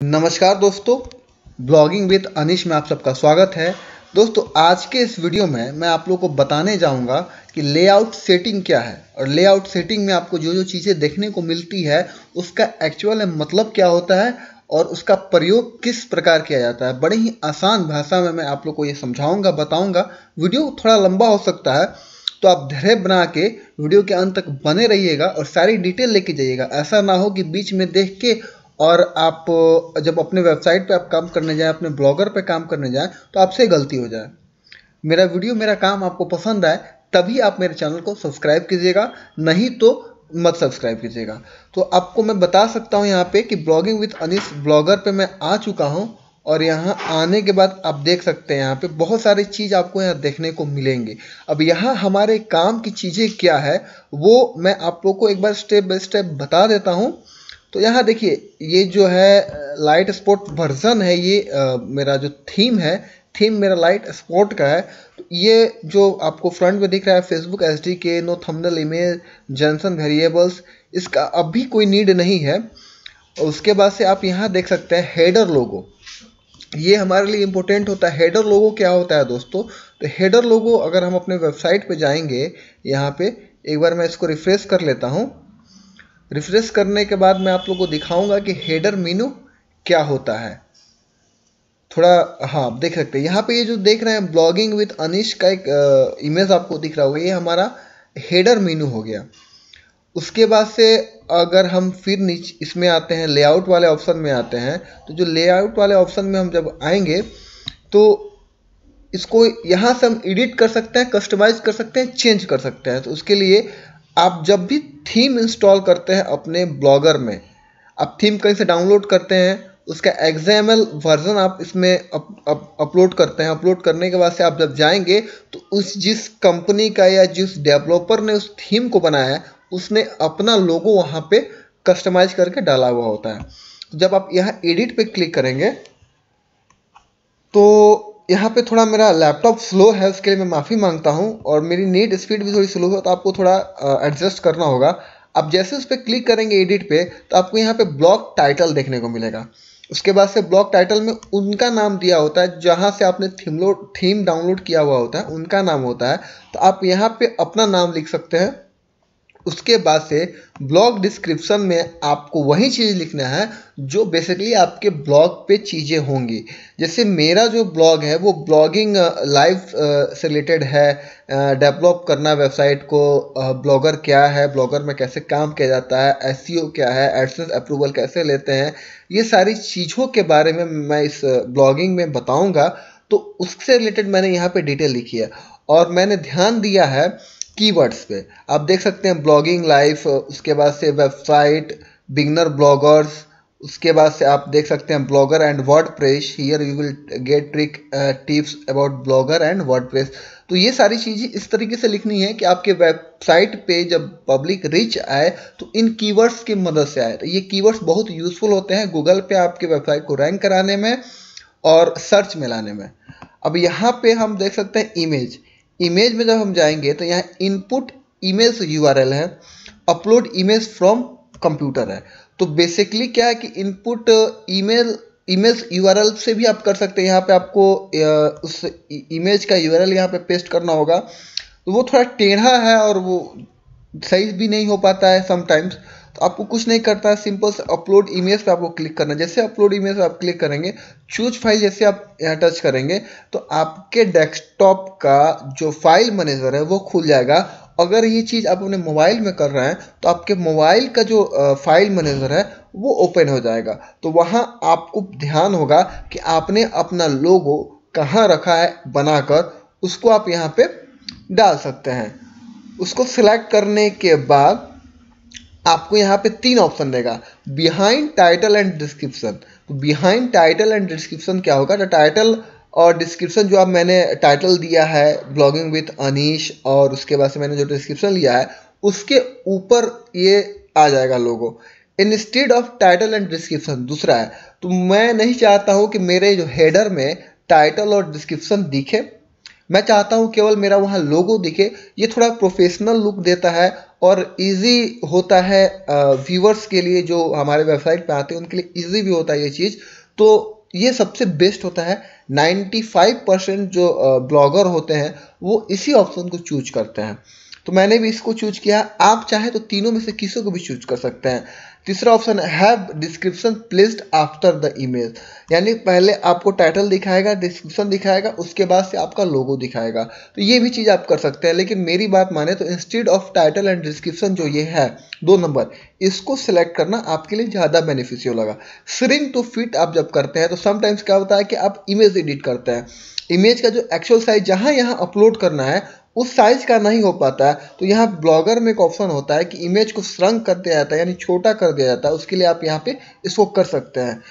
नमस्कार दोस्तों, blogging with Anish में आप सबका स्वागत है। दोस्तों, आज के इस वीडियो में मैं आप लोगों को बताने जाऊंगा कि लेआउट सेटिंग क्या है और लेआउट सेटिंग में आपको जो जो चीज़ें देखने को मिलती है उसका एक्चुअल मतलब क्या होता है और उसका प्रयोग किस प्रकार किया जाता है। बड़े ही आसान भाषा में मैं आप लोग को ये समझाऊंगा, बताऊंगा। वीडियो थोड़ा लंबा हो सकता है, तो आप धैर्य बना के वीडियो के अंत तक बने रहिएगा और सारी डिटेल लेके जाइएगा। ऐसा ना हो कि बीच में देख के और आप जब अपने वेबसाइट पे आप काम करने जाएं, अपने ब्लॉगर पे काम करने जाएं, तो आपसे गलती हो जाए। मेरा वीडियो, मेरा काम आपको पसंद आए तभी आप मेरे चैनल को सब्सक्राइब कीजिएगा, नहीं तो मत सब्सक्राइब कीजिएगा। तो आपको मैं बता सकता हूँ यहाँ पे कि ब्लॉगिंग विद अनीश ब्लॉगर पे मैं आ चुका हूँ और यहाँ आने के बाद आप देख सकते हैं यहाँ पे बहुत सारी चीज़ आपको यहाँ देखने को मिलेंगी। अब यहाँ हमारे काम की चीज़ें क्या है वो मैं आप लोग को एक बार स्टेप बाय स्टेप बता देता हूँ। तो यहाँ देखिए, ये जो है लाइट स्पॉट वर्जन है, ये मेरा जो थीम है, थीम मेरा लाइट स्पॉट का है। तो ये जो आपको फ्रंट में दिख रहा है Facebook SDK, no thumbnail image, JSON variables, इसका अभी कोई नीड नहीं है। उसके बाद से आप यहाँ देख सकते हैं हेडर लोगो, ये हमारे लिए इम्पोर्टेंट होता है। हेडर लोगो क्या होता है दोस्तों? तो हेडर लोगो अगर हम अपने वेबसाइट पे जाएंगे, यहाँ पे एक बार मैं इसको रिफ्रेश कर लेता हूँ। रिफ्रेश करने के बाद मैं आप लोगों को दिखाऊंगा कि हेडर मेनू क्या होता है। थोड़ा हाँ, देख सकते हैं यहाँ पे, ये जो देख रहे हैं ब्लॉगिंग विद अनीश का एक इमेज आपको दिख रहा होगा, ये हमारा हेडर मेनू हो गया। उसके बाद से अगर हम फिर नीचे इसमें आते हैं, लेआउट वाले ऑप्शन में आते हैं, तो जो लेआउट वाले ऑप्शन में हम जब आएंगे तो इसको यहाँ से हम एडिट कर सकते हैं, कस्टमाइज कर सकते हैं, चेंज कर सकते हैं। तो उसके लिए आप जब भी थीम इंस्टॉल करते हैं अपने ब्लॉगर में, आप थीम कहीं से डाउनलोड करते हैं, उसका XML वर्जन आप इसमें अपलोड करते हैं। अपलोड करने के बाद से आप जब जाएंगे तो उस जिस कंपनी का या जिस डेवलपर ने उस थीम को बनाया है उसने अपना लोगो वहाँ पे कस्टमाइज करके डाला हुआ होता है। तो जब आप यहाँ एडिट पे क्लिक करेंगे तो यहाँ पे थोड़ा मेरा लैपटॉप स्लो है, उसके लिए मैं माफ़ी मांगता हूँ, और मेरी नेट स्पीड भी थोड़ी स्लो है, तो आपको थोड़ा एडजस्ट करना होगा। आप जैसे उस पर क्लिक करेंगे एडिट पे, तो आपको यहाँ पे ब्लॉग टाइटल देखने को मिलेगा। उसके बाद से ब्लॉग टाइटल में उनका नाम दिया होता है, जहाँ से आपने थीम डाउनलोड किया हुआ होता है उनका नाम होता है। तो आप यहाँ पे अपना नाम लिख सकते हैं। उसके बाद से ब्लॉग डिस्क्रिप्शन में आपको वही चीज़ लिखना है जो बेसिकली आपके ब्लॉग पे चीज़ें होंगी। जैसे मेरा जो ब्लॉग है वो ब्लॉगिंग लाइफ से रिलेटेड है, डेवलप करना वेबसाइट को, ब्लॉगर क्या है, ब्लॉगर में कैसे काम किया जाता है, एसईओ क्या है, एडसेंस अप्रूवल कैसे लेते हैं, ये सारी चीज़ों के बारे में मैं इस ब्लॉगिंग में बताऊँगा। तो उससे रिलेटेड मैंने यहाँ पे डिटेल लिखी है और मैंने ध्यान दिया है कीवर्ड्स पे। आप देख सकते हैं ब्लॉगिंग लाइफ, उसके बाद से वेबसाइट, बिगनर ब्लॉगर्स, उसके बाद से आप देख सकते हैं blogger and WordPress. Here you will get trick tips about blogger and WordPress. तो ये सारी चीज़ें इस तरीके से लिखनी है कि आपके वेबसाइट पे जब पब्लिक रीच आए तो इन कीवर्ड्स की मदद से आए। तो ये कीवर्ड्स बहुत यूजफुल होते हैं गूगल पे आपके वेबसाइट को रैंक कराने में और सर्च में लाने में। अब यहाँ पे हम देख सकते हैं इमेज। इमेज में जब हम जाएंगे तो यहाँ इनपुट इमेज URL है, अपलोड इमेज फ्रॉम कंप्यूटर है। तो बेसिकली क्या है कि इनपुट इमेज URL से भी आप कर सकते हैं। यहाँ पे आपको उस इमेज का URL यहाँ पे पेस्ट करना होगा। तो वो थोड़ा टेढ़ा है और वो सही भी नहीं हो पाता है समटाइम्स। तो आपको कुछ नहीं करता है, सिंपल से अपलोड इमेज पे आपको क्लिक करना है। जैसे अपलोड इमेज पे आप क्लिक करेंगे, चूज फाइल जैसे आप यहाँ टच करेंगे तो आपके डेस्कटॉप का जो फाइल मैनेजर है वो खुल जाएगा। अगर ये चीज़ आप अपने मोबाइल में कर रहे हैं तो आपके मोबाइल का जो फाइल मैनेजर है वो ओपन हो जाएगा। तो वहाँ आपको ध्यान होगा कि आपने अपना लोगो कहाँ रखा है बनाकर, उसको आप यहाँ पे डाल सकते हैं। उसको सिलेक्ट करने के बाद आपको यहाँ पे 3 ऑप्शन देगा, बिहाइंड टाइटल एंड डिस्क्रिप्शन। तो बिहाइंड टाइटल एंड डिस्क्रिप्शन क्या होगा? तो टाइटल और डिस्क्रिप्शन, जो आप मैंने टाइटल दिया है ब्लॉगिंग विद अनीश और उसके बाद से मैंने जो डिस्क्रिप्शन लिया है उसके ऊपर ये आ जाएगा logo, instead of title and description. दूसरा है, तो मैं नहीं चाहता हूँ कि मेरे जो हेडर में टाइटल और डिस्क्रिप्शन दिखे, मैं चाहता हूँ केवल मेरा वहाँ लोगो दिखे। ये थोड़ा प्रोफेशनल लुक देता है और इजी होता है व्यूअर्स के लिए, जो हमारे वेबसाइट पे आते हैं उनके लिए इजी भी होता है ये चीज़। तो ये सबसे बेस्ट होता है। 95% जो ब्लॉगर होते हैं वो इसी ऑप्शन को चूज करते हैं, तो मैंने भी इसको चूज किया। आप चाहे तो तीनों में से किसी को भी चूज कर सकते हैं। तीसरा ऑप्शन है have description placed after the image, यानी पहले आपको टाइटल दिखाएगा, डिस्क्रिप्शन दिखाएगा, उसके बाद से आपका लोगो दिखाएगा। तो ये भी चीज़ आप कर सकते हैं, लेकिन मेरी बात माने तो instead of title and description जो ये है 2 नंबर, इसको सिलेक्ट करना आपके लिए ज़्यादा बेनिफिशियल होगा। श्रिंक टू फिट आप जब करते हैं तो समटाइम्स क्या होता है कि आप इमेज एडिट करते हैं, इमेज का जो एक्चुअल साइज जहाँ यहाँ अपलोड करना है उस साइज का नहीं हो पाता है। तो यहाँ ब्लॉगर में एक ऑप्शन होता है कि इमेज को श्रंक कर दिया जाता है, यानी छोटा कर दिया जाता है। उसके लिए आप यहाँ पे इसको कर सकते हैं।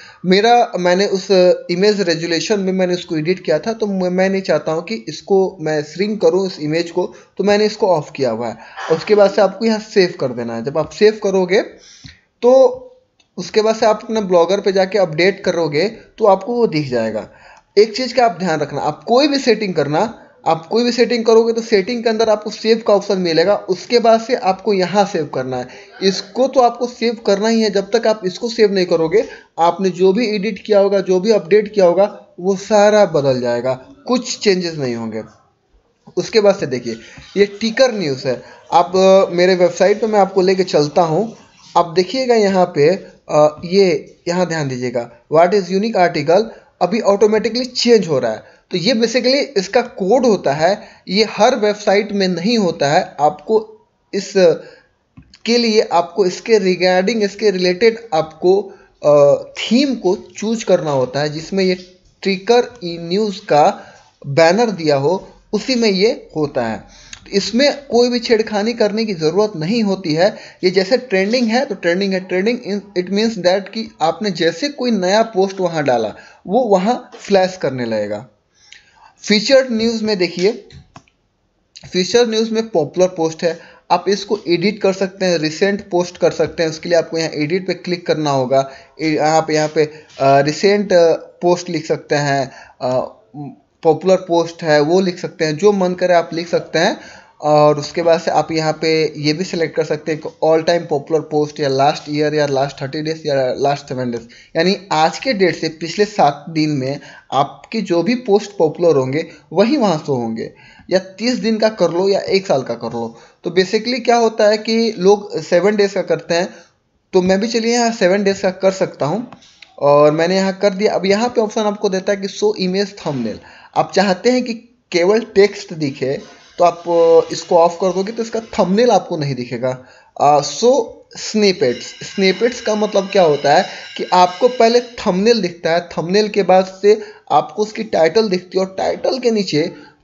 मैंने उस इमेज रेजुलेशन में मैंने उसको एडिट किया था, तो मैं नहीं चाहता हूँ कि इसको मैं श्रिंक करूँ इस इमेज को, तो मैंने इसको ऑफ किया हुआ है। उसके बाद से आपको यहाँ सेव कर देना है। जब आप सेव करोगे तो उसके बाद से आप अपना ब्लॉगर पे जाके अपडेट करोगे तो आपको वो दिख जाएगा। एक चीज़ का आप ध्यान रखना, आप कोई भी सेटिंग करोगे तो सेटिंग के अंदर आपको सेव का ऑप्शन मिलेगा, उसके बाद से आपको यहाँ सेव करना है। इसको तो आपको सेव करना ही है। जब तक आप इसको सेव नहीं करोगे, आपने जो भी एडिट किया होगा, जो भी अपडेट किया होगा, वो सारा बदल जाएगा, कुछ चेंजेस नहीं होंगे। उसके बाद से देखिए ये टिकर न्यूज़ है। आप मेरे वेबसाइट पे मैं आपको लेके चलता हूँ। आप देखिएगा यहाँ पे यहाँ ध्यान दीजिएगा, व्हाट इज़ यूनिक आर्टिकल अभी ऑटोमेटिकली चेंज हो रहा है। तो ये बेसिकली इसका कोड होता है, ये हर वेबसाइट में नहीं होता है। आपको इस के लिए आपको इसके रिगार्डिंग, इसके रिलेटेड आपको थीम को चूज करना होता है, जिसमें ये ट्रिकर ई न्यूज़ का बैनर दिया हो, उसी में ये होता है। तो इसमें कोई भी छेड़खानी करने की ज़रूरत नहीं होती है। ये जैसे ट्रेंडिंग है तो ट्रेंडिंग है। ट्रेंडिंग इट मीन्स दैट कि आपने जैसे कोई नया पोस्ट वहाँ डाला वो वहाँ फ्लैश करने लगेगा। फीचर्ड न्यूज़ में देखिए, फीचर न्यूज़ में पॉपुलर पोस्ट है, आप इसको एडिट कर सकते हैं, रिसेंट पोस्ट कर सकते हैं। उसके लिए आपको यहाँ एडिट पे क्लिक करना होगा। आप यहाँ पे रिसेंट पोस्ट लिख सकते हैं, पॉपुलर पोस्ट है वो लिख सकते हैं, जो मन करे आप लिख सकते हैं। और उसके बाद से आप यहाँ पे ये भी सिलेक्ट कर सकते हैं कि ऑल टाइम पॉपुलर पोस्ट, या लास्ट ईयर, या लास्ट 30 डेज, या लास्ट 7 डेज, यानी आज के डेट से पिछले 7 दिन में आपके जो भी पोस्ट पॉपुलर होंगे वही वहाँ शो होंगे। या 30 दिन का कर लो या 1 साल का कर लो। तो बेसिकली क्या होता है कि लोग 7 डेज का करते हैं, तो मैं भी चलिए यहाँ 7 डेज का कर सकता हूँ, और मैंने यहाँ कर दिया। अब यहाँ पे ऑप्शन आपको देता है कि शो इमेज थंबनेल। आप चाहते हैं कि केवल टेक्स्ट दिखे तो आप इसको ऑफ कर दोगे तो इसका थंबनेल आपको नहीं दिखेगा। सो स्निपेट्स का मतलब क्या होता है कि आपको पहले थंबनेल दिखता है, थंबनेल के बाद से आपको उसकी टाइटल दिखती है, और टाइटल के नीचे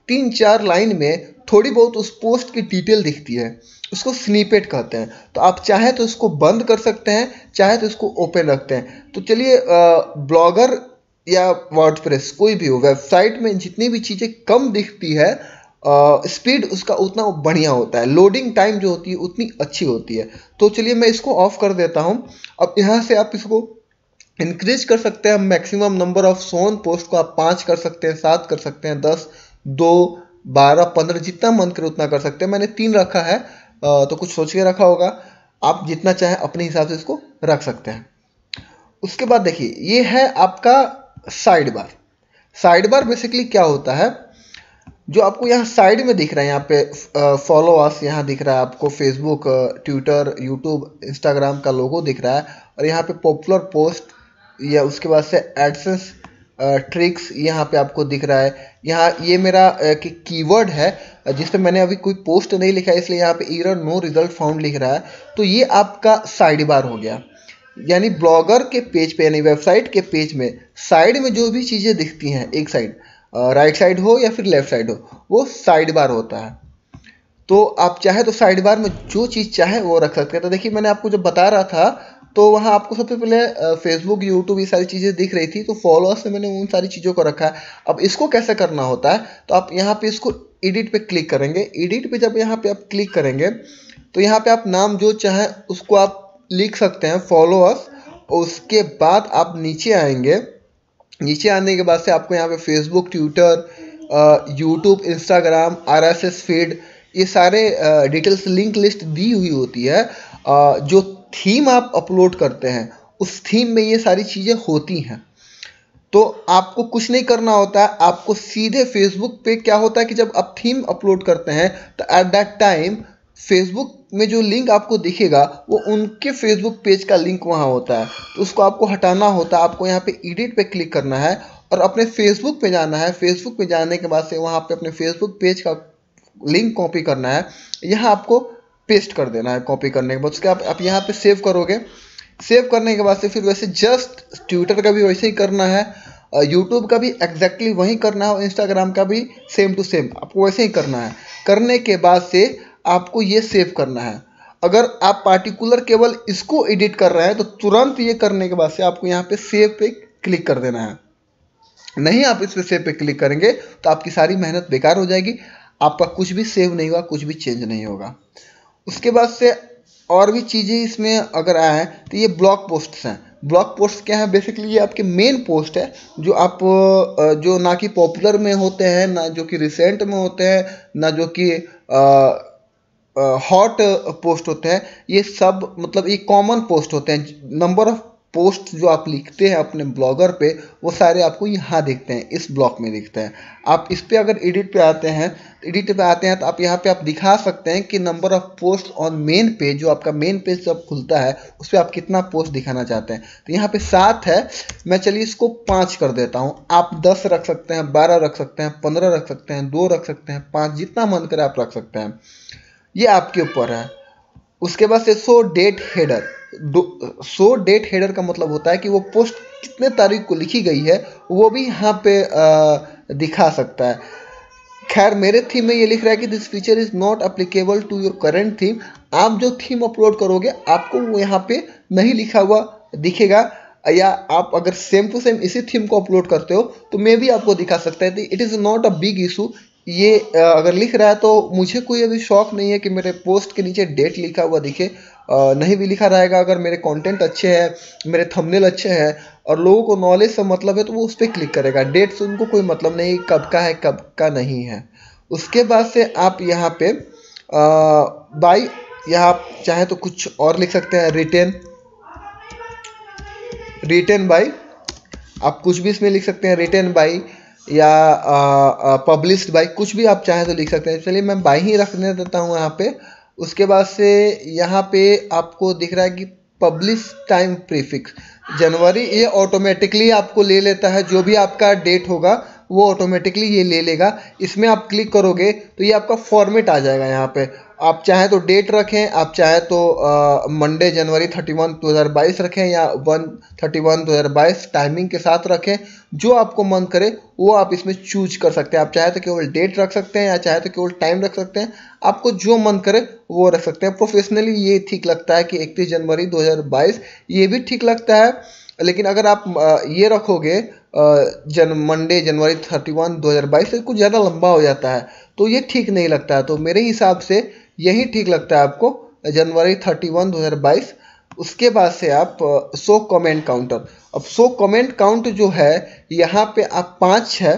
3-4 लाइन में थोड़ी बहुत उस पोस्ट की डिटेल दिखती है, उसको स्निपेट कहते हैं। तो आप चाहे तो इसको बंद कर सकते हैं, चाहे तो इसको ओपन रखते हैं। तो चलिए, ब्लॉगर या वर्डप्रेस कोई भी हो, वेबसाइट में जितनी भी चीज़ें कम दिखती है, स्पीड उसका उतना बढ़िया होता है, लोडिंग टाइम जो होती है उतनी अच्छी होती है। तो चलिए मैं इसको ऑफ कर देता हूँ। अब यहाँ से आप इसको इंक्रीज कर सकते हैं। Maximum number of shown post को आप 5 कर सकते हैं, 7 कर सकते हैं, 10, 2, 12, 15, जितना मन करे उतना कर सकते हैं। मैंने 3 रखा है, तो कुछ सोच के रखा होगा। आप जितना चाहें अपने हिसाब से इसको रख सकते हैं। उसके बाद देखिए ये है आपका side bar. Side bar basically क्या होता है, जो आपको यहाँ साइड में दिख रहा है, यहाँ पे फॉलो अस यहाँ दिख रहा है आपको, फेसबुक, ट्विटर, यूट्यूब, इंस्टाग्राम का लोगो दिख रहा है, और यहाँ पे पॉपुलर पोस्ट, या उसके बाद से एडसेंस ट्रिक्स यहाँ पे आपको दिख रहा है। यहाँ ये मेरा कीवर्ड है जिस पे मैंने अभी कोई पोस्ट नहीं लिखा है, इसलिए यहाँ पे एरर नो रिजल्ट फाउंड लिख रहा है। तो ये आपका साइड बार हो गया। यानी ब्लॉगर के पेज पे, यानी वेबसाइट के पेज में साइड में जो भी चीज़ें दिखती हैं, एक साइड, राइट साइड हो या फिर लेफ्ट साइड हो, वो साइड बार होता है। तो आप चाहे तो साइड बार में जो चीज़ चाहे वो रख सकते हैं। तो देखिए मैंने आपको जब बता रहा था तो वहाँ आपको सबसे पहले फेसबुक, यूट्यूब, ये सारी चीज़ें दिख रही थी, तो फॉलोअर्स से मैंने उन सारी चीज़ों को रखा है। अब इसको कैसे करना होता है, तो आप यहाँ पे इसको एडिट पे क्लिक करेंगे। एडिट पे जब यहाँ पे आप क्लिक करेंगे तो यहाँ पे आप नाम जो चाहें उसको आप लिख सकते हैं, फॉलोअर्स। उसके बाद आप नीचे आएंगे। नीचे आने के बाद से आपको यहाँ पे Facebook, Twitter, YouTube, Instagram, RSS feed, ये सारे डिटेल्स लिंक लिस्ट दी हुई होती है। जो थीम आप अपलोड करते हैं उस थीम में ये सारी चीज़ें होती हैं। तो आपको कुछ नहीं करना होता है, आपको सीधे फेसबुक पे क्या होता है कि जब आप थीम अपलोड करते हैं तो एट दैट टाइम फेसबुक में जो लिंक आपको दिखेगा वो उनके फेसबुक पेज का लिंक वहाँ होता है। तो उसको आपको हटाना होता है। आपको यहाँ पे एडिट पे क्लिक करना है और अपने फेसबुक पे जाना है। फेसबुक पे जाने के बाद से वहाँ पे अपने फेसबुक पेज का लिंक कॉपी करना है, यहाँ आपको पेस्ट कर देना है। कॉपी करने के बाद उसके आप यहाँ पे सेव करोगे। सेव करने के बाद से फिर वैसे जस्ट ट्विटर का भी वैसे ही करना है, यूट्यूब का भी एग्जैक्टली वही करना है और इंस्टाग्राम का भी सेम टू सेम आपको वैसे ही करना है। करने के बाद से आपको ये सेव करना है। अगर आप पार्टिकुलर केवल इसको एडिट कर रहे हैं तो तुरंत ये करने के बाद से आपको यहाँ पे सेव पे क्लिक कर देना है। नहीं आप इस पे सेव पे क्लिक करेंगे तो आपकी सारी मेहनत बेकार हो जाएगी, आपका कुछ भी सेव नहीं होगा, कुछ भी चेंज नहीं होगा। उसके बाद से और भी चीज़ें इसमें अगर आए तो ये ब्लॉग पोस्ट्स हैं। ब्लॉग पोस्ट क्या है, बेसिकली ये आपके मेन पोस्ट है जो आप जो ना कि पॉपुलर में होते हैं, ना जो कि रिसेंट में होते हैं, ना जो कि हॉट पोस्ट होते हैं। ये सब मतलब ये कॉमन पोस्ट होते हैं। नंबर ऑफ पोस्ट जो आप लिखते हैं अपने ब्लॉगर पे वो सारे आपको यहाँ दिखते हैं, इस ब्लॉक में दिखते हैं। आप इस पे अगर एडिट पे आते हैं तो आप यहाँ पे आप दिखा सकते हैं कि number of post on main page, जो आपका मेन पेज जब खुलता है उस पर आप कितना पोस्ट दिखाना चाहते हैं। तो यहाँ पे 7 है, मैं चलिए इसको 5 कर देता हूँ। आप 10 रख सकते हैं, 12 रख सकते हैं, 15 रख सकते हैं, 2 रख सकते हैं, 5, जितना मन करे आप रख सकते हैं, ये आपके ऊपर है। उसके बाद से show that header. Show that header का मतलब होता है कि वो पोस्ट कितने तारीख को लिखी गई है वो भी यहाँ पे दिखा सकता है। खैर मेरे थीम में ये लिख रहा है कि this feature is not applicable to your current theme. आप जो थीम अपलोड करोगे आपको वो यहाँ पे नहीं लिखा हुआ दिखेगा, या आप अगर सेम टू सेम इसी थीम को अपलोड करते हो तो मे भी आपको दिखा सकता है। It is not a big issue. ये अगर लिख रहा है तो मुझे कोई अभी शौक नहीं है कि मेरे पोस्ट के नीचे डेट लिखा हुआ दिखे। नहीं भी लिखा रहेगा, अगर मेरे कंटेंट अच्छे हैं, मेरे थंबनेल अच्छे हैं और लोगों को नॉलेज से मतलब है तो वो उस पर क्लिक करेगा। डेट से उनको कोई मतलब नहीं कब का है कब का नहीं है। उसके बाद से आप यहाँ पे बाई, यहाँ आप चाहे तो कुछ और लिख सकते हैं, रिटेन बाई, आप कुछ भी इसमें लिख सकते हैं, रिटेन बाई या पब्लिश्ड बाई, कुछ भी आप चाहें तो लिख सकते हैं। चलिए मैं बाई ही रखने देता हूँ यहाँ पे। उसके बाद से यहाँ पे आपको दिख रहा है कि पब्लिश टाइम प्रीफिक्स जनवरी, ये ऑटोमेटिकली आपको ले लेता है। जो भी आपका डेट होगा वो ऑटोमेटिकली ये ले लेगा। इसमें आप क्लिक करोगे तो ये आपका फॉर्मेट आ जाएगा। यहाँ पे आप चाहें तो डेट रखें, आप चाहें तो मंडे जनवरी 31 2022 रखें या 1/31/2022 टाइमिंग के साथ रखें। जो आपको मन करे वो आप इसमें चूज कर सकते हैं। आप चाहे तो केवल डेट रख सकते हैं या चाहे तो केवल टाइम रख सकते हैं, आपको जो मन करे वो रख सकते हैं। प्रोफेशनली ये ठीक लगता है कि 31 जनवरी 2022, ये भी ठीक लगता है। लेकिन अगर आप ये रखोगे मंडे जनवरी 31 2022 से कुछ ज़्यादा लंबा हो जाता है तो ये ठीक नहीं लगता है। तो मेरे हिसाब से यही ठीक लगता है आपको, जनवरी 31 2022। उसके बाद से आप शो कमेंट काउंटर। अब शो कमेंट काउंट जो है यहाँ पे आप 5 है,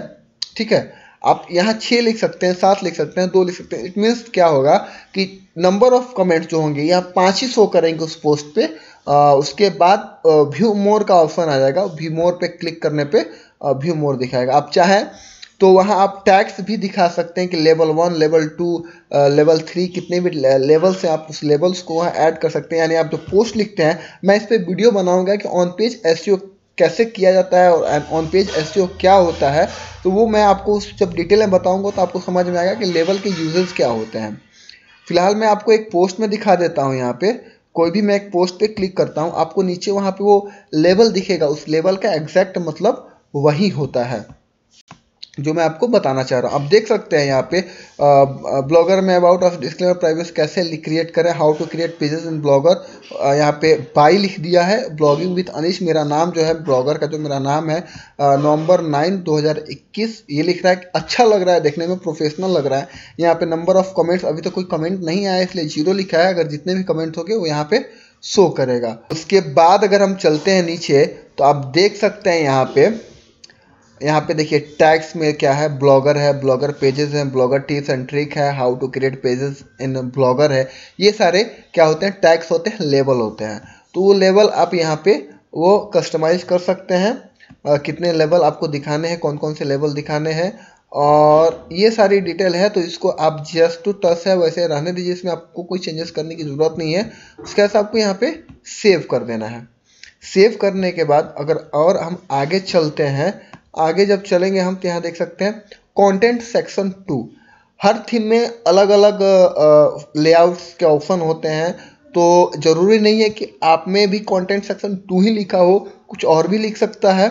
ठीक है। आप यहाँ 6 लिख सकते हैं, 7 लिख सकते हैं, 2 लिख सकते हैं। इट मीन्स क्या होगा कि नंबर ऑफ कमेंट जो होंगे यहाँ 5 ही शो करेंगे उस पोस्ट पे। उसके बाद व्यू मोर का ऑप्शन आ जाएगा, व्यू मोर पे क्लिक करने पे व्यू मोर दिखाएगा। आप चाहें तो वहाँ आप टैग्स भी दिखा सकते हैं कि लेवल 1, लेवल 2, लेवल 3, कितने भी लेवल से आप उस लेवल्स को वहाँ ऐड कर सकते हैं। यानी आप जो पोस्ट लिखते हैं, मैं इस पर वीडियो बनाऊंगा कि ऑन पेज एसईओ कैसे किया जाता है और ऑन पेज एसईओ क्या होता है, तो वो मैं आपको जब डिटेल में बताऊंगा तो आपको समझ में आएगा कि लेवल के यूजेस क्या होते हैं। फिलहाल मैं आपको एक पोस्ट में दिखा देता हूँ। यहाँ पे कोई भी मैं एक पोस्ट पे क्लिक करता हूँ, आपको नीचे वहाँ पे वो लेवल दिखेगा, उस लेवल का एग्जैक्ट मतलब वही होता है जो मैं आपको बताना चाह रहा हूँ। आप देख सकते हैं यहाँ पे ब्लॉगर में अबाउट ऑफ डिस्क्लेमर प्राइवेसी कैसे क्रिएट करें, how to create pages in Blogger. यहाँ पे बाई लिख दिया है, ब्लॉगिंग विद अनीश मेरा नाम जो है, ब्लॉगर का जो मेरा नाम है, नवंबर 9 2021 ये लिख रहा है। अच्छा लग रहा है, देखने में प्रोफेशनल लग रहा है। यहाँ पे नंबर ऑफ कमेंट्स, अभी तो कोई कमेंट नहीं आया इसलिए 0 लिखा है। अगर जितने भी कमेंट होंगे वो यहाँ पे शो करेगा। उसके बाद अगर हम चलते हैं नीचे तो आप देख सकते हैं यहाँ पे यहाँ पे देखिए टैग्स में क्या है, ब्लॉगर है, ब्लॉगर पेजेस हैं, ब्लॉगर टिप्स एंड ट्रिक है, how to create pages in Blogger है। ये सारे क्या होते हैं, टैग्स होते हैं, लेबल होते हैं। तो वो लेबल आप यहाँ पे वो कस्टमाइज कर सकते हैं, कितने लेवल आपको दिखाने हैं, कौन कौन से लेवल दिखाने हैं, और ये सारी डिटेल है। तो इसको आप जस्ट टू टच है वैसे रहने दीजिए, इसमें आपको कोई चेंजेस करने की ज़रूरत नहीं है। उसके बाद आपको यहाँ पे सेव कर देना है। सेव करने के बाद अगर और हम आगे चलते हैं, आगे जब चलेंगे हम तो यहाँ देख सकते हैं कंटेंट सेक्शन 2। हर थीम में अलग अलग लेआउट्स के ऑप्शन होते हैं, तो ज़रूरी नहीं है कि आप में भी कंटेंट सेक्शन 2 ही लिखा हो, कुछ और भी लिख सकता है।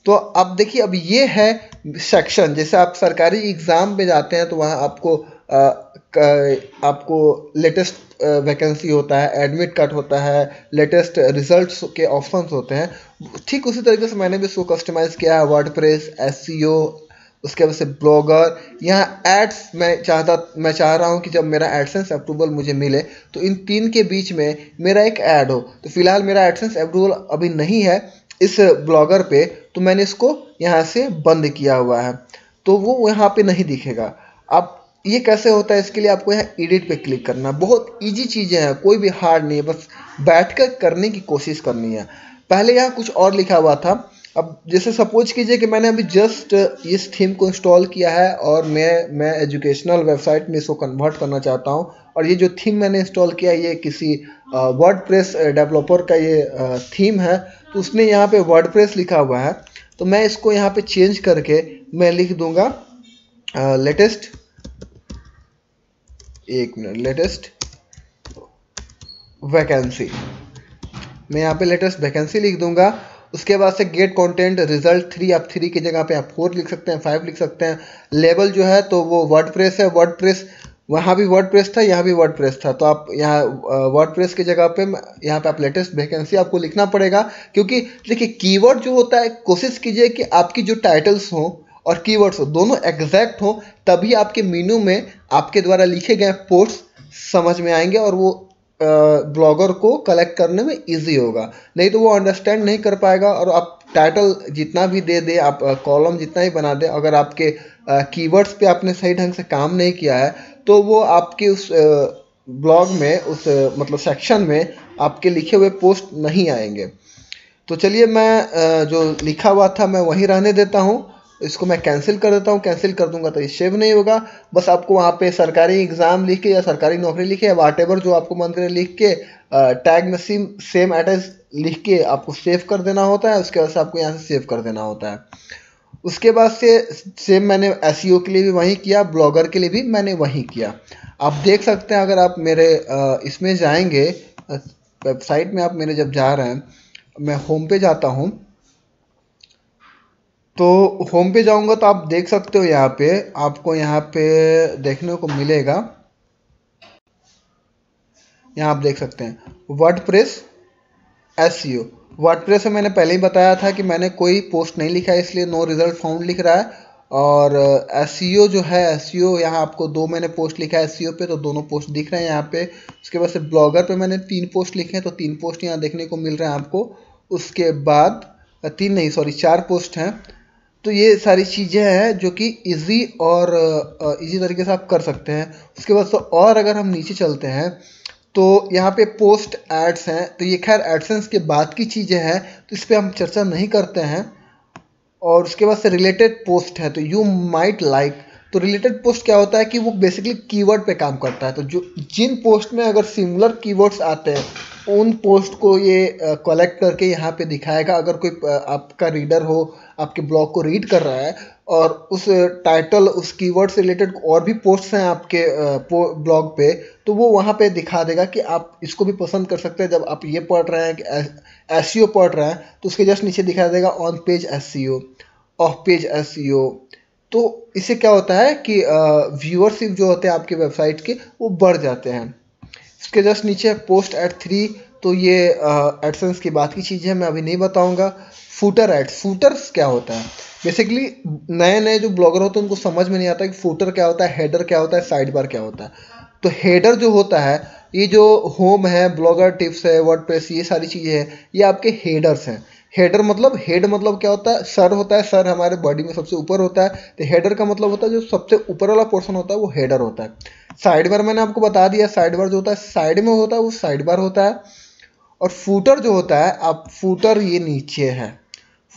तो अब देखिए, अब ये है सेक्शन। जैसे आप सरकारी एग्ज़ाम पे जाते हैं तो वहाँ आपको लेटेस्ट वैकेंसी होता है, एडमिट कार्ड होता है, लेटेस्ट रिजल्ट्स के ऑप्शंस होते हैं। ठीक उसी तरीके से मैंने भी इसको कस्टमाइज़ किया है, वर्डप्रेस, एसईओ, उसके बाद से ब्लॉगर। यहाँ एड्स मैं चाह रहा हूँ कि जब मेरा एडसेंस अप्रूवल मुझे मिले तो इन तीन के बीच में मेरा एक ऐड हो। तो फिलहाल मेरा एडसेंस अप्रूवल अभी नहीं है इस ब्लॉगर पे, तो मैंने इसको यहाँ से बंद किया हुआ है, तो वो यहाँ पे नहीं दिखेगा। अब ये कैसे होता है, इसके लिए आपको यहाँ एडिट पे क्लिक करना। बहुत इजी चीज़ें हैं, कोई भी हार्ड नहीं है, बस बैठकर करने की कोशिश करनी है। पहले यहाँ कुछ और लिखा हुआ था। अब जैसे सपोज कीजिए कि मैंने अभी जस्ट इस थीम को इंस्टॉल किया है और मैं एजुकेशनल वेबसाइट में इसको कन्वर्ट करना चाहता हूँ, और ये जो थीम मैंने इंस्टॉल किया है ये किसी वर्डप्रेस डेवलपर का ये थीम है, तो उसने यहाँ पे वर्डप्रेस लिखा हुआ है। तो मैं इसको यहाँ पे चेंज करके मैं लिख दूंगा लेटेस्ट वैकेंसी। मैं यहाँ पे लेटेस्ट वैकेंसी लिख दूंगा। उसके बाद से गेट कंटेंट रिजल्ट 3, आप 3 की जगह पे आप 4 लिख सकते हैं, 5 लिख सकते हैं। लेबल जो है तो वो वर्डप्रेस है, वर्डप्रेस वहाँ भी वर्डप्रेस था, यहाँ भी वर्डप्रेस था, तो आप यहाँ वर्डप्रेस की जगह पे यहाँ पे आप लेटेस्ट वैकेंसी आपको लिखना पड़ेगा। क्योंकि देखिए कीवर्ड जो होता है, कोशिश कीजिए कि आपकी जो टाइटल्स हों और कीवर्ड्स हो दोनों एग्जैक्ट हो, तभी आपके मेनू में आपके द्वारा लिखे गए पोस्ट समझ में आएंगे और वो ब्लॉगर को कलेक्ट करने में इजी होगा। नहीं तो वो अंडरस्टैंड नहीं कर पाएगा, और आप टाइटल जितना भी दे दे, आप कॉलम जितना ही बना दे, अगर आपके कीवर्ड्स पे आपने सही ढंग से काम नहीं किया है तो वो आपके उस ब्लॉग में, उस मतलब सेक्शन में आपके लिखे हुए पोस्ट नहीं आएंगे। तो चलिए मैं जो लिखा हुआ था मैं वहीं रहने देता हूँ, इसको मैं कैंसिल कर देता हूँ। कैंसिल कर दूंगा तो ये सेव नहीं होगा। बस आपको वहाँ पे सरकारी एग्ज़ाम लिख के या सरकारी नौकरी लिखे या वाटेवर जो आपको मन करे लिख के टैग में सेम एड्रेस लिख के आपको सेव कर देना होता है। उसके बाद से आपको यहाँ से सेव कर देना होता है। उसके बाद से सेम मैंने एसईओ के लिए भी वही किया, ब्लॉगर के लिए भी मैंने वही किया। आप देख सकते हैं, अगर आप मेरे इसमें जाएंगे वेबसाइट में, आप मेरे जब जा रहे हैं, मैं होम पे जाता हूँ, तो होम पे जाऊंगा तो आप देख सकते हो यहाँ पे आपको यहाँ पे देखने को मिलेगा, यहाँ आप देख सकते हैं वर्डप्रेस एसईओ। वर्डप्रेस में मैंने पहले ही बताया था कि मैंने कोई पोस्ट नहीं लिखा है, इसलिए नो रिजल्ट फाउंड लिख रहा है। और एसईओ जो है, एसईओ यहाँ आपको 2 मैंने पोस्ट लिखा है एसईओ पे, तो दोनों पोस्ट दिख रहे हैं यहाँ पे। उसके बाद से ब्लॉगर पे मैंने 3 पोस्ट लिखे हैं, तो 3 पोस्ट यहाँ देखने को मिल रहे हैं आपको। उसके बाद 3 नहीं सॉरी 4 पोस्ट हैं। तो ये सारी चीज़ें हैं जो कि इजी और इजी तरीके से आप कर सकते हैं। उसके बाद से और अगर हम नीचे चलते हैं तो यहाँ पे पोस्ट एड्स हैं, तो ये खैर एडसेंस के बाद की चीज़ें हैं, तो इस पर हम चर्चा नहीं करते हैं। और उसके बाद से रिलेटेड पोस्ट है, तो यू माइट लाइक। तो रिलेटेड पोस्ट क्या होता है कि वो बेसिकली कीवर्ड पे काम करता है। तो जो जिन पोस्ट में अगर सिमिलर कीवर्ड्स आते हैं उन पोस्ट को ये कलेक्ट करके यहाँ पे दिखाएगा। अगर कोई आपका रीडर हो, आपके ब्लॉग को रीड कर रहा है और उस टाइटल, उस कीवर्ड से रिलेटेड और भी पोस्ट्स हैं आपके ब्लॉग पे, तो वो वहाँ पे दिखा देगा कि आप इसको भी पसंद कर सकते हैं। जब आप ये पढ़ रहे हैं कि एसईओ पढ़ रहे हैं, तो उसके जस्ट नीचे दिखा देगा on page SEO, of page SEO. तो इससे क्या होता है कि व्यूअरशिप जो होते हैं आपके वेबसाइट के वो बढ़ जाते हैं। इसके जस्ट नीचे पोस्ट एड 3, तो ये एडसेंस की बात की चीज़ है, मैं अभी नहीं बताऊंगा। फूटर एड्स, फूटर्स क्या होता है? बेसिकली नए जो ब्लॉगर होते हैं उनको समझ में नहीं आता कि फूटर क्या होता है, हेडर क्या होता है, साइड बार क्या होता है। तो हेडर जो होता है, ये जो होम है, ब्लॉगर टिप्स है, वर्डप्रेस, ये सारी चीज़ें हैं, ये आपके हेडर्स हैं। हेडर मतलब हेड मतलब क्या होता है, सर होता है, सर हमारे बॉडी में सबसे ऊपर होता है, तो हेडर का मतलब होता है जो सबसे ऊपर वाला पोर्शन होता है वो हेडर होता है। साइड बार मैंने आपको बता दिया, साइड बार जो होता है साइड में होता है वो साइड बार होता है। और फूटर जो होता है, आप फूटर ये नीचे है,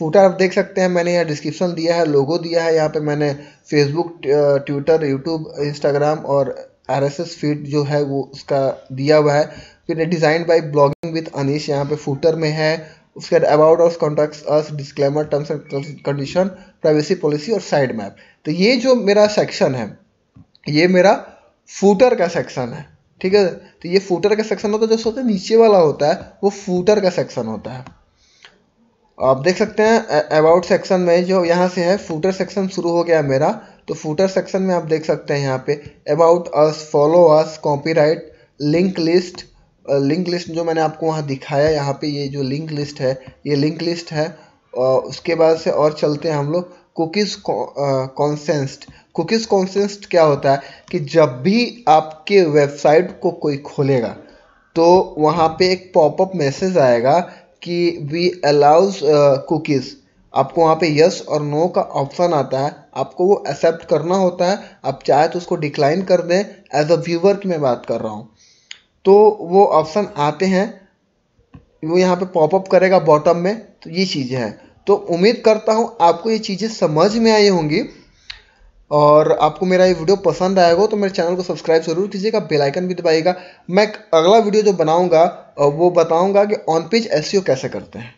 फूटर आप देख सकते हैं, मैंने यहाँ डिस्क्रिप्शन दिया है, लोगो दिया है, यहाँ पे मैंने फेसबुक, ट्विटर, यूट्यूब, इंस्टाग्राम और RSS फीड जो है वो उसका दिया हुआ है। फिर design by blogging with Anish यहाँ पे फूटर में है। उसके बाद about us, contacts us, disclaimer, terms and condition, privacy policy और साइड मैप। तो ये जो मेरा सेक्शन है ये मेरा फूटर का सेक्शन है, ठीक है। तो ये फूटर का सेक्शन होता है, जो सबसे नीचे वाला होता है वो फूटर का सेक्शन होता है। आप देख सकते हैं अबाउट सेक्शन में जो यहाँ से है फूटर सेक्शन शुरू हो गया मेरा। तो फूटर सेक्शन में आप देख सकते हैं यहाँ पे about us, follow us, copyright, link list. Link list जो मैंने आपको वहाँ दिखाया, यहाँ पे ये जो लिंक लिस्ट है ये लिंक लिस्ट है। उसके बाद से और चलते हैं हम लोग कुकीज़ कॉन्सेंट। कुकीज़ कॉन्सेंट क्या होता है कि जब भी आपके वेबसाइट को कोई खोलेगा तो वहाँ पे एक पॉपअप मैसेज आएगा कि वी अलाउज कुकीज़। आपको वहाँ पे यस और नो का ऑप्शन आता है, आपको वो एक्सेप्ट करना होता है। आप चाहे तो उसको डिक्लाइन कर दें, एज अ व्यूवर की मैं बात कर रहा हूँ। तो वो ऑप्शन आते हैं, वो यहाँ पे पॉपअप करेगा बॉटम में। तो ये चीज़ें हैं। तो उम्मीद करता हूँ आपको ये चीज़ें समझ में आई होंगी और आपको मेरा ये वीडियो पसंद आएगा तो मेरे चैनल को सब्सक्राइब जरूर कीजिएगा, बेल आइकन भी दबाइएगा। मैं अगला वीडियो जो बनाऊंगा वो बताऊंगा कि ऑन पेज SEO कैसे करते हैं।